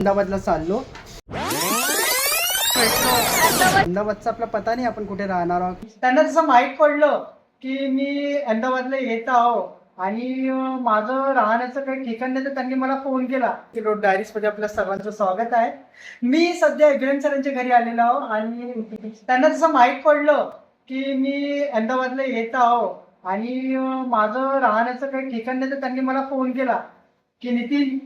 अहमदाबादला चाललो. अहमदाबादचा आपला पता नाही आपण कुठे राहणार आहोत. त्यांना जसं माहीत पडलं की मी अहमदाबादला येत आहो आणि माझं राहण्याचं काही ठिकाण नाही, तर त्यांनी मला फोन केला की रोड डायरीज मध्ये आपल्या सर्वांचं स्वागत आहे. मी सध्या इब्राहिम सरांच्या घरी आलेलो आहो आणि त्यांना जसं माहीत पडलं की मी अहमदाबादला येत आहो आणि माझं राहण्याचं काही ठिकाण नाही, तर त्यांनी मला फोन केला की नितीन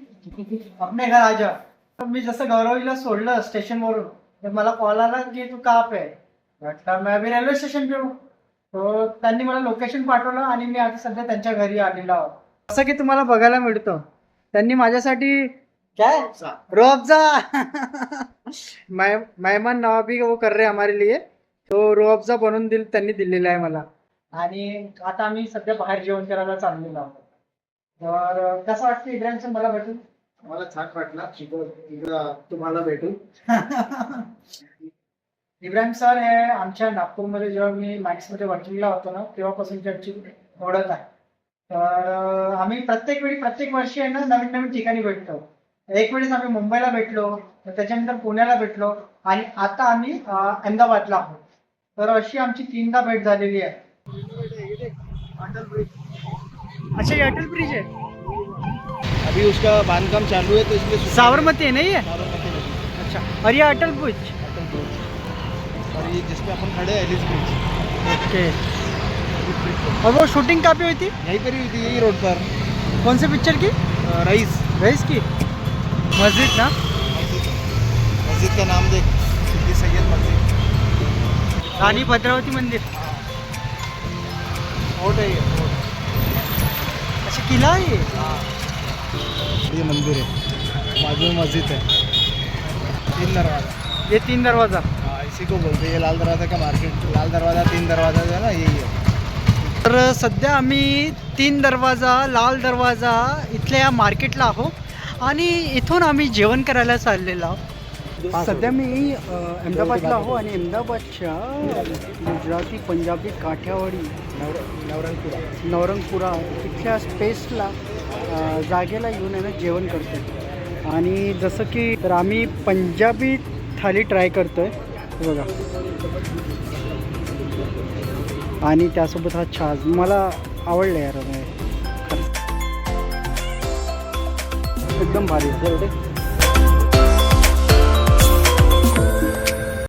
अपने घर आ जा. मी जसं गौरवीला सोडलं स्टेशनवरून तर मला कॉल आला की तू कहाँ पे है. म्हटलं मैं अभी रेल्वे स्टेशन पे हूँ. तो त्यांनी मला लोकेशन पाठवलं आणि मी आता सध्या त्यांच्या घरी आलेलो आहोत. असं की तुम्हाला बघायला मिळतं त्यांनी माझ्यासाठी काय रोअफजा मेहमान नवाबी वो कर रहे हमारे लिए. तो रोअफजा बनवून त्यांनी दिलेला आहे मला. आणि आता आम्ही सध्या बाहेर जेवण करायला चाललेलो आहोत. तर कसं वाटतं इब्राहिम सर मला भेटून. मला छान वाटलं इकडं तुम्हाला भेटून. इब्राहिम सर हे आमच्या नागपूरमध्ये जेव्हा मी मॅक्समध्ये वर्किंगला होतो ना तेव्हापासूनची आमची ओळख आहे. तर आम्ही प्रत्येक वर्षी आहे ना नवीन नवीन ठिकाणी भेटतो. एक वेळेस आम्ही मुंबईला भेटलो, त्याच्यानंतर पुण्याला भेटलो आणि आता आम्ही अहमदाबादला आहोत. तर अशी आमची 3दा भेट झालेली आहे. अच्छा, ये अटल ब्रिज है. अभी उसका बांधकाम चालू है तो इसलिए साबरमती है नहीं है. साबरमती नदी. अच्छा, और ये अटल ब्रिज. अटल ब्रिज और ये जिसपे अपन खड़े हैं एलिस ब्रिज. ओके. और वो शूटिंग कहाँ पे हुई थी. यहीं पर ही हुई थी, यही रोड पर. कौन से पिक्चर की. रईस. रईस की मस्जिद ना. मस्जिद का नाम देख, सिद्दी सैयद मस्जिद. रानी भद्रावती मंदिर. फोर्ट है ये, फोर्ट. अच्छा, किला है ये. ये मंदिर है, बाजू में मस्जिद है. 3 दरवाजा. ये 3 दरवाजा. हाँ, इसी को बोलते हैं. ये लाल दरवाजा का मार्केट, लाल दरवाजा 3 दरवाजा जो है ना यही है. तर सध्या आम्ही 3 दरवाजा लाल दरवाजा इथल्या या मार्केटला आहो आणि इथून आम्ही जेवण करायला चाललेलो आहोत. सध्या मी अहमदाबादला आहो आणि अहमदाबादच्या गुजराती पंजाबी काठियावाडी नवरंगपुरा इथल्या स्पेसला जागेला येऊन आहे ना जेवण करतो. आणि जसं की तर आम्ही पंजाबी थाली ट्राय करतोय बघा आणि त्यासोबत हा छाज मला आवडलं यार. एकदम भारी.